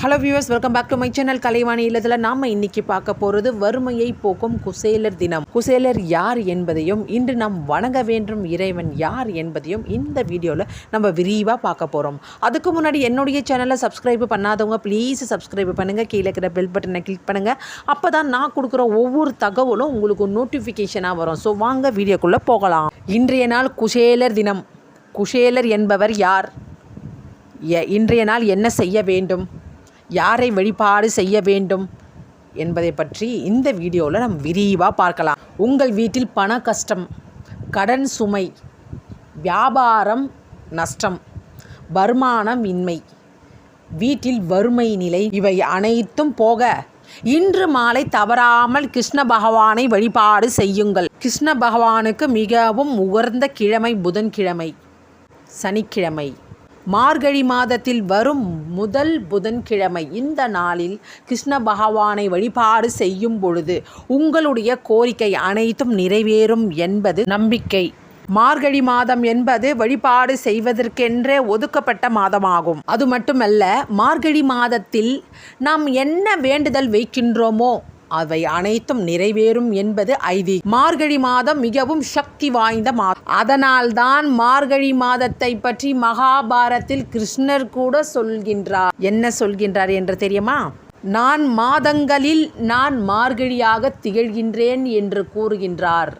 Hello viewers, welcome back to my channel Kalaivani இல்லத்தில். நாம் இன்னைக்கு பார்க்க போகிறது வறுமையை போக்கும் குசேலர் தினம். குசேலர் யார் என்பதையும் இன்று நாம் வணங்க வேண்டும் இறைவன் யார் என்பதையும் இந்த வீடியோவில் நம்ம விரிவாக பார்க்க போகிறோம். அதுக்கு முன்னாடி என்னுடைய சேனலை சப்ஸ்கிரைப் பண்ணாதவங்க ப்ளீஸ் சப்ஸ்கிரைப் பண்ணுங்கள். கீழே இருக்கிற பெல் பட்டனை கிளிக் பண்ணுங்கள். அப்போ தான் நான் கொடுக்குற ஒவ்வொரு தகவலும் உங்களுக்கு நோட்டிஃபிகேஷனாக வரும். ஸோ வாங்க வீடியோக்குள்ளே போகலாம். இன்றைய நாள் குசேலர் தினம். குசேலர் என்பவர் யார்? இன்றைய நாள் என்ன செய்ய வேண்டும், யாரை வழிபாடு செய்ய வேண்டும் என்பதை பற்றி இந்த வீடியோவில் நம்ம விரிவாக பார்க்கலாம். உங்கள் வீட்டில் பண கஷ்டம், கடன் சுமை, வியாபாரம் நஷ்டம், வருமானம் இன்மை, வீட்டில் வறுமை நிலை, இவை அனைத்தும் போக இன்று மாலை தவறாமல் கிருஷ்ண பகவானை வழிபாடு செய்யுங்கள். கிருஷ்ண பகவானுக்கு மிகவும் உகந்த கிழமை புதன்கிழமை, சனிக்கிழமை. மார்கழி மாதத்தில் வரும் முதல் புதன்கிழமை. இந்த நாளில் கிருஷ்ண பகவானை வழிபாடு செய்யும் பொழுது உங்களுடைய கோரிக்கை அனைத்தும் நிறைவேறும் என்பது நம்பிக்கை. மார்கழி மாதம் என்பது வழிபாடு செய்வதற்கென்றே ஒதுக்கப்பட்ட மாதமாகும். அது மட்டுமல்ல, மார்கழி மாதத்தில் நாம் என்ன வேண்டுதல் வைக்கின்றோமோ அவை அனைத்தும் நிறைவேறும் என்பது ஐதீகம். மார்கழி மாதம் மிகவும் சக்தி வாய்ந்த மாதம். அதனால்தான் மார்கழி மாதத்தை பற்றி மகாபாரத்தில் கிருஷ்ணர் கூட சொல்கின்றார். என்ன சொல்கின்றார் என்று தெரியுமா? நான் மாதங்களில் நான் மார்கழியாக திகழ்கின்றேன் என்று கூறுகின்றார்.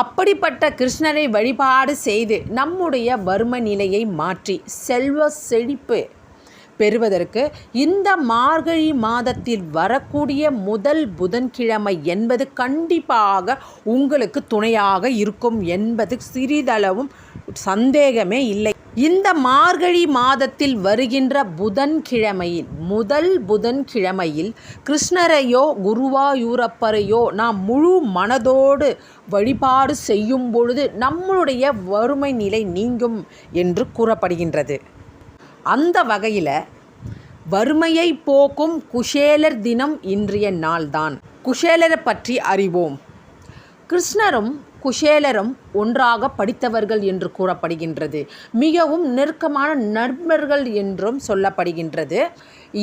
அப்படிப்பட்ட கிருஷ்ணரை வழிபாடு செய்து நம்முடைய வறுமை நிலையை மாற்றி செல்வ செழிப்பு பெறுவதற்கு இந்த மார்கழி மாதத்தில் வரக்கூடிய முதல் புதன்கிழமை என்பது கண்டிப்பாக உங்களுக்கு துணையாக இருக்கும் என்பது சிறிதளவும் சந்தேகமே இல்லை. இந்த மார்கழி மாதத்தில் வருகின்ற புதன்கிழமையில், முதல் புதன்கிழமையில் கிருஷ்ணரையோ குருவாயூரப்பரையோ நாம் முழு மனதோடு வழிபாடு செய்யும் பொழுது நம்மளுடைய வறுமை நிலை நீங்கும் என்று கூறப்படுகின்றது. அந்த வகையில் வறுமையை போக்கும் குசேலர் தினம் இன்றைய நாள்தான். குசேலரை பற்றி அறிவோம். கிருஷ்ணரும் குசேலரும் ஒன்றாக படித்தவர்கள் என்று கூறப்படுகின்றது. மிகவும் நெருக்கமான நண்பர்கள் என்றும் சொல்லப்படுகின்றது.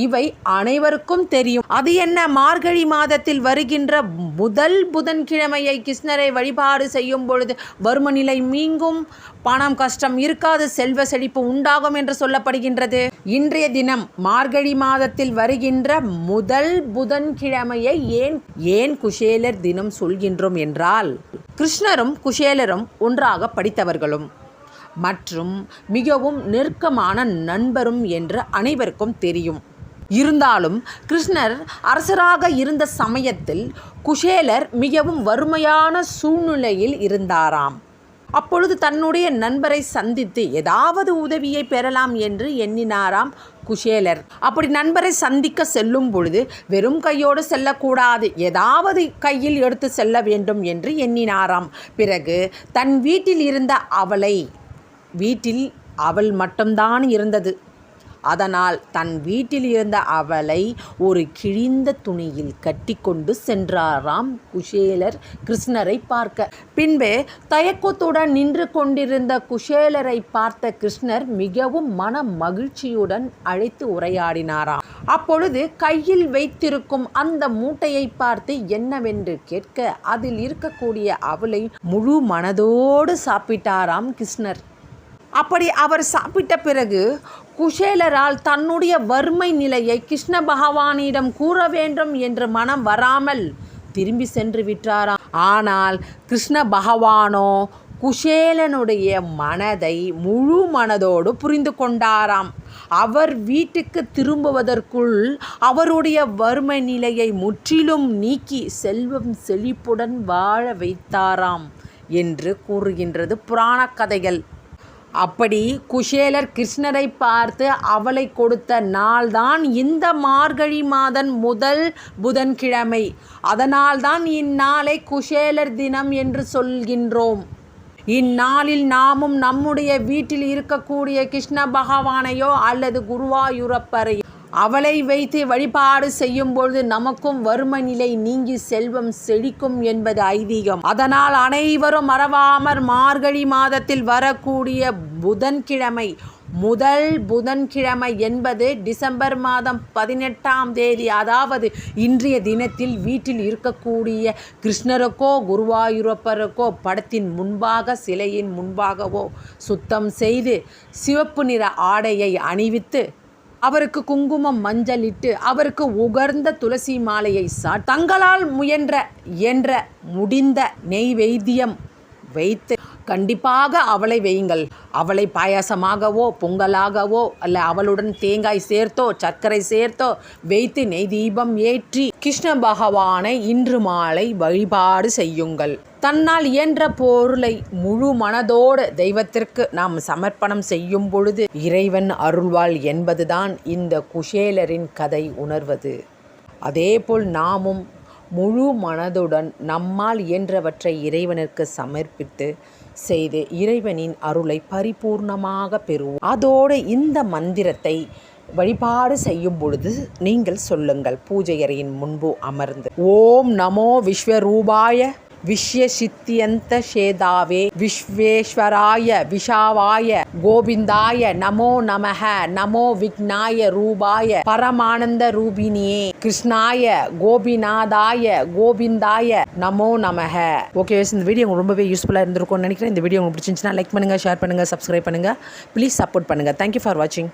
இவை அனைவருக்கும் தெரியும். அது என்ன, மார்கழி மாதத்தில் வருகின்ற முதல் புதன்கிழமையை கிருஷ்ணரை வழிபாடு செய்யும் பொழுது வறுமை நிலை நீங்கும், பணம் கஷ்டம் இருக்காது, செல்வ செழிப்பு உண்டாகும் என்று சொல்லப்படுகின்றது. இன்றைய தினம் மார்கழி மாதத்தில் வருகின்ற முதல் புதன்கிழமையை ஏன் குசேலர் தினம் சொல்கின்றோம் என்றால், கிருஷ்ணரும் குசேலரும் ஒன்றாக படித்தவர்களும் மற்றும் மிகவும் நெருக்கமான நண்பரும் என்று அனைவருக்கும் தெரியும். இருந்தாலும் கிருஷ்ணர் அரசராக இருந்த சமயத்தில் குசேலர் மிகவும் வறுமையான சூழ்நிலையில் இருந்தாராம். அப்பொழுது தன்னுடைய நண்பரை சந்தித்து ஏதாவது உதவியை பெறலாம் என்று எண்ணினாராம் குசேலர். அப்படி நண்பரை சந்திக்க செல்லும் பொழுது வெறும் கையோடு செல்லக்கூடாது, ஏதாவது கையில் எடுத்து செல்ல வேண்டும் என்று எண்ணினாராம். பிறகு தன் வீட்டில் இருந்த வீட்டில் அவள் மட்டும்தான் இருந்தது. அதனால் தன் வீட்டில் இருந்த அவளை ஒரு கிழிந்த துணியில் கட்டி கொண்டு சென்றாராம் குசேலர் கிருஷ்ணரை பார்க்க. பின்பு தயக்கத்துடன் நின்று கொண்டிருந்த குசேலரை பார்த்த கிருஷ்ணர் மிகவும் மன மகிழ்ச்சியுடன் அழைத்து உரையாடினாராம். அப்பொழுது கையில் வைத்திருக்கும் அந்த மூட்டையை பார்த்து என்னவென்று கேட்க அதில் இருக்கக்கூடிய அவளை முழு மனதோடு சாப்பிட்டாராம் கிருஷ்ணர். அப்படி அவர் சாப்பிட்ட பிறகு குசேலரால் தன்னுடைய வறுமை நிலையை கிருஷ்ண பகவானிடம் கூற வேண்டும் என்று மனம் வராமல் திரும்பி சென்று விட்டாராம். ஆனால் கிருஷ்ண பகவானோ குசேலனுடைய மனதை முழு மனதோடு புரிந்து கொண்டாராம். அவர் வீட்டுக்கு திரும்புவதற்குள் அவருடைய வறுமை நிலையை முற்றிலும் நீக்கி செல்வம் செழிப்புடன் வாழ வைத்தாராம் என்று கூறுகின்றது புராண கதைகள். அப்படி குசேலர் கிருஷ்ணரை பார்த்து அவளை கொடுத்த நாள்தான் இந்த மார்கழி மாதம் முதல் புதன்கிழமை. அதனால்தான் இந்நாளை குசேலர் தினம் என்று சொல்கின்றோம். இந்நாளில் நாமும் நம்முடைய வீட்டில் இருக்கக்கூடிய கிருஷ்ண பகவானையோ அல்லது குருவாயூரப்பரையோ அவளை வைத்து வழிபாடு செய்யும் பொழுது நமக்கும் வறுமை நிலை நீங்கி செல்வம் செழிக்கும் என்பது ஐதீகம். அதனால் அனைவரும் மறவாமற் மார்கழி மாதத்தில் வரக்கூடிய புதன்கிழமை, முதல் புதன்கிழமை என்பது டிசம்பர் மாதம் 18ஆம் தேதி, அதாவது இன்றைய தினத்தில் வீட்டில் இருக்கக்கூடிய கிருஷ்ணருக்கோ குருவாயூரப்பருக்கோ படத்தின் முன்பாக, சிலையின் முன்பாகவோ சுத்தம் செய்து சிவப்பு நிற ஆடையை அணிவித்து அவருக்கு குங்குமம் மஞ்சள் இட்டு அவருக்கு உகர்ந்த துளசி மாலையை தங்களால் முயன்ற முடிந்த நெய்வேத்தியம் வைத்து கண்டிப்பாக அவளை வையுங்கள். அவளை பாயாசமாகவோ பொங்கலாகவோ அல்ல அவளுடன் தேங்காய் சேர்த்தோ சர்க்கரை சேர்த்தோ வைத்து நெய் தீபம் ஏற்றி கிருஷ்ண பகவானை இன்று மாலை வழிபாடு செய்யுங்கள். தன்னால் இயன்ற பொருளை முழு மனதோடு தெய்வத்திற்கு நாம் சமர்ப்பணம் செய்யும் பொழுது இறைவன் அருள்வாள் என்பதுதான் இந்த குசேலரின் கதை உணர்வது. அதேபோல் நாமும் முழு மனதுடன் நம்மால் இயன்றவற்றை இறைவனுக்கு சமர்ப்பித்து செய்து இறைவனின் அருளை பரிபூர்ணமாக பெறுவோம். அதோடு இந்த மந்திரத்தை வழிபாடு செய்யும் பொழுது நீங்கள் சொல்லுங்கள். பூஜை அறையின் முன்பு அமர்ந்து ஓம் நமோ விஸ்வரூபாய விஸ்வசித்தியந்த சேதாவே விஸ்வேஸ்வராய விஷாவாய கோவிந்தாய நமோ நமஹ நமோ விக்னாய ரூபாய பரமானந்த ரூபினியே கிருஷ்ணாய கோபிநாதாய கோவிந்தாய நமோ நமஹ. ஓகே, இந்த வீடியோ உங்களுக்கு ரொம்பவே யூஸ்ஃபுல்லாக இருந்திருக்கும்னு நினைக்கிறேன். இந்த வீடியோ உங்களுக்கு பிடிச்சிருந்துச்சுன்னா லைக் பண்ணுங்கள், ஷேர் பண்ணுங்கள், சப்ஸ்கிரைப் பண்ணுங்கள். ப்ளீஸ் சப்போர்ட் பண்ணுங்கள். தேங்க்யூ ஃபார் வாட்சிங்.